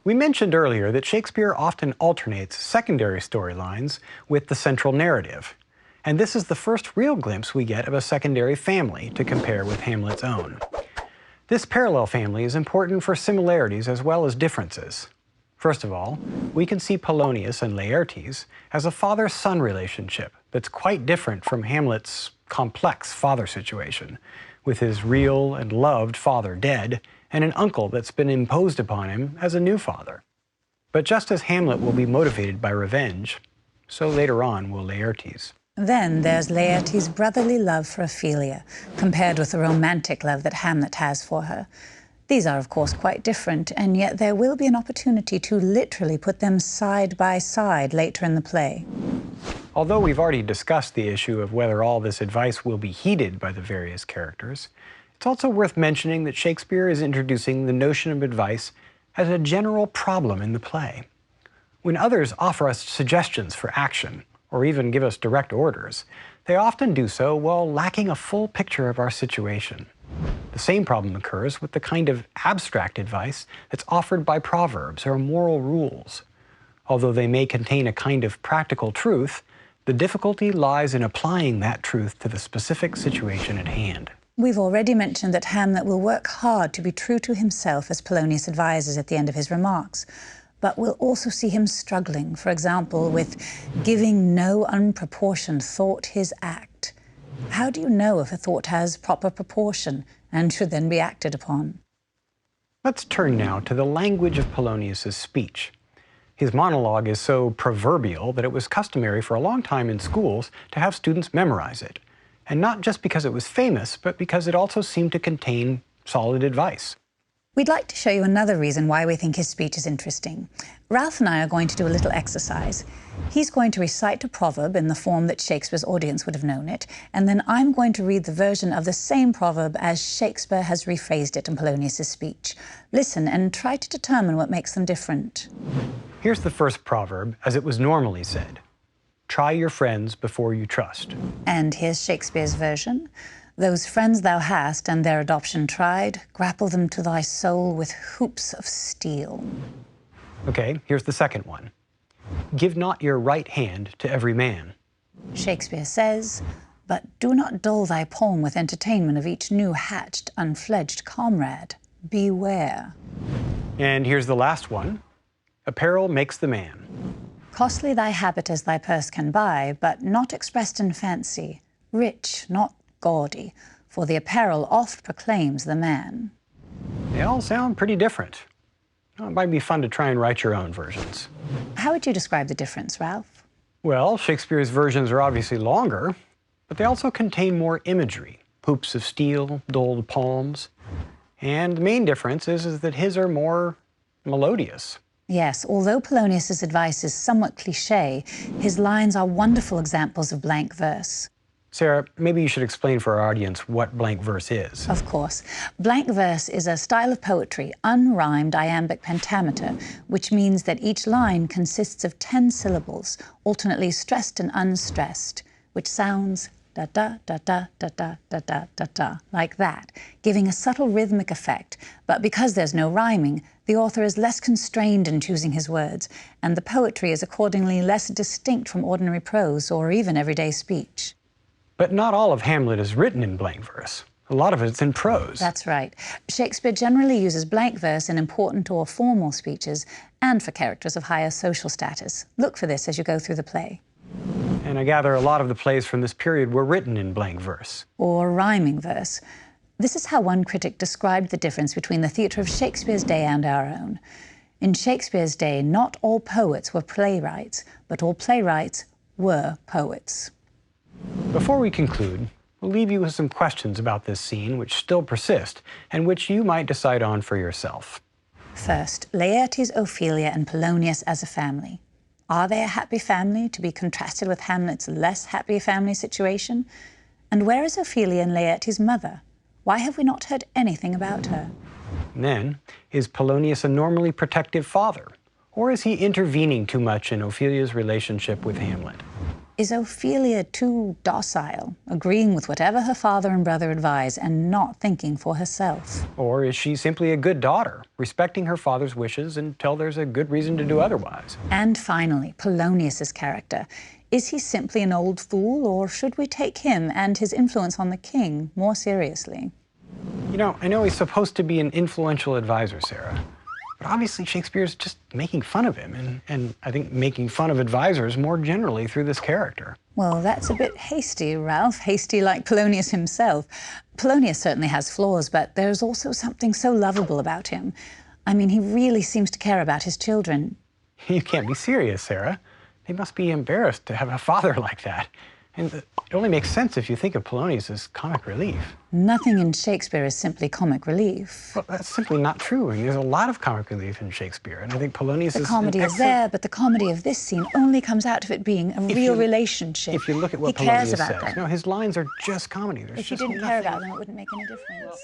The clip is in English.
We mentioned earlier that Shakespeare often alternates secondary storylines with the central narrative. And this is the first real glimpse we get of a secondary family to compare with Hamlet's own. This parallel family is important for similarities as well as differences. First of all, we can see Polonius and Laertes as a father-son relationship that's quite different from Hamlet's complex father situation, with his real and loved father dead, and an uncle that's been imposed upon him as a new father. But just as Hamlet will be motivated by revenge, so later on will Laertes. Then there's Laertes' brotherly love for Ophelia, compared with the romantic love that Hamlet has for her. These are, of course, quite different, and yet there will be an opportunity to literally put them side by side later in the play. Although we've already discussed the issue of whether all this advice will be heeded by the various characters, it's also worth mentioning that Shakespeare is introducing the notion of advice as a general problem in the play. When others offer us suggestions for action, or even give us direct orders, they often do so while lacking a full picture of our situation. The same problem occurs with the kind of abstract advice that's offered by proverbs or moral rules. Although they may contain a kind of practical truth, the difficulty lies in applying that truth to the specific situation at hand. We've already mentioned that Hamlet will work hard to be true to himself, as Polonius advises at the end of his remarks. But we'll also see him struggling, for example, with giving no unproportioned thought his act. How do you know if a thought has proper proportion and should then be acted upon? Let's turn now to the language of Polonius's speech. His monologue is so proverbial that it was customary for a long time in schools to have students memorize it. And not just because it was famous, but because it also seemed to contain solid advice. We'd like to show you another reason why we think his speech is interesting. Ralph and I are going to do a little exercise. He's going to recite a proverb in the form that Shakespeare's audience would have known it, and then I'm going to read the version of the same proverb as Shakespeare has rephrased it in Polonius's speech. Listen and try to determine what makes them different. Here's the first proverb as it was normally said. Try your friends before you trust. And here's Shakespeare's version. Those friends thou hast and their adoption tried, grapple them to thy soul with hoops of steel. Okay, here's the second one. Give not your right hand to every man. Shakespeare says, but do not dull thy palm with entertainment of each new hatched, unfledged comrade. Beware. And here's the last one. Apparel makes the man. Costly thy habit as thy purse can buy, but not expressed in fancy. Rich, not gaudy, for the apparel oft proclaims the man. They all sound pretty different. Well, it might be fun to try and write your own versions. How would you describe the difference, Ralph? Well, Shakespeare's versions are obviously longer, but they also contain more imagery. Hoops of steel, dulled palms. And the main difference is that his are more melodious. Yes, although Polonius's advice is somewhat cliché, his lines are wonderful examples of blank verse. Sarah, maybe you should explain for our audience what blank verse is. Of course. Blank verse is a style of poetry, unrhymed iambic pentameter, which means that each line consists of 10 syllables, alternately stressed and unstressed, which sounds da-da-da-da-da-da-da-da-da, like that, giving a subtle rhythmic effect. But because there's no rhyming, the author is less constrained in choosing his words, and the poetry is accordingly less distinct from ordinary prose or even everyday speech. But not all of Hamlet is written in blank verse. A lot of it's in prose. That's right. Shakespeare generally uses blank verse in important or formal speeches and for characters of higher social status. Look for this as you go through the play. And I gather a lot of the plays from this period were written in blank verse. Or rhyming verse. This is how one critic described the difference between the theatre of Shakespeare's day and our own. In Shakespeare's day, not all poets were playwrights, but all playwrights were poets. Before we conclude, we'll leave you with some questions about this scene which still persist and which you might decide on for yourself. First, Laertes, Ophelia, and Polonius as a family. Are they a happy family to be contrasted with Hamlet's less happy family situation? And where is Ophelia and Laertes' mother? Why have we not heard anything about her? And then, is Polonius a normally protective father? Or is he intervening too much in Ophelia's relationship with Hamlet? Is Ophelia too docile, agreeing with whatever her father and brother advise and not thinking for herself? Or is she simply a good daughter, respecting her father's wishes until there's a good reason to do otherwise? And finally, Polonius's character. Is he simply an old fool, or should we take him and his influence on the king more seriously? You know, I know he's supposed to be an influential advisor, Sarah. But obviously Shakespeare's just making fun of him, and I think making fun of advisors more generally through this character. Well, that's a bit hasty, Ralph. Hasty like Polonius himself. Polonius certainly has flaws, but there's also something so lovable about him. I mean, he really seems to care about his children. You can't be serious, Sarah. They must be embarrassed to have a father like that. And it only makes sense if you think of Polonius as comic relief. Nothing in Shakespeare is simply comic relief. Well, that's simply not true. I mean, there's a lot of comic relief in Shakespeare, and I think Polonius is The comedy is there, but the comedy of this scene only comes out of it being a real relationship. If you look at what he cares Polonius about says, them. no, his lines are just comedy. There's If you just didn't nothing. care about them, it wouldn't make any difference. Well,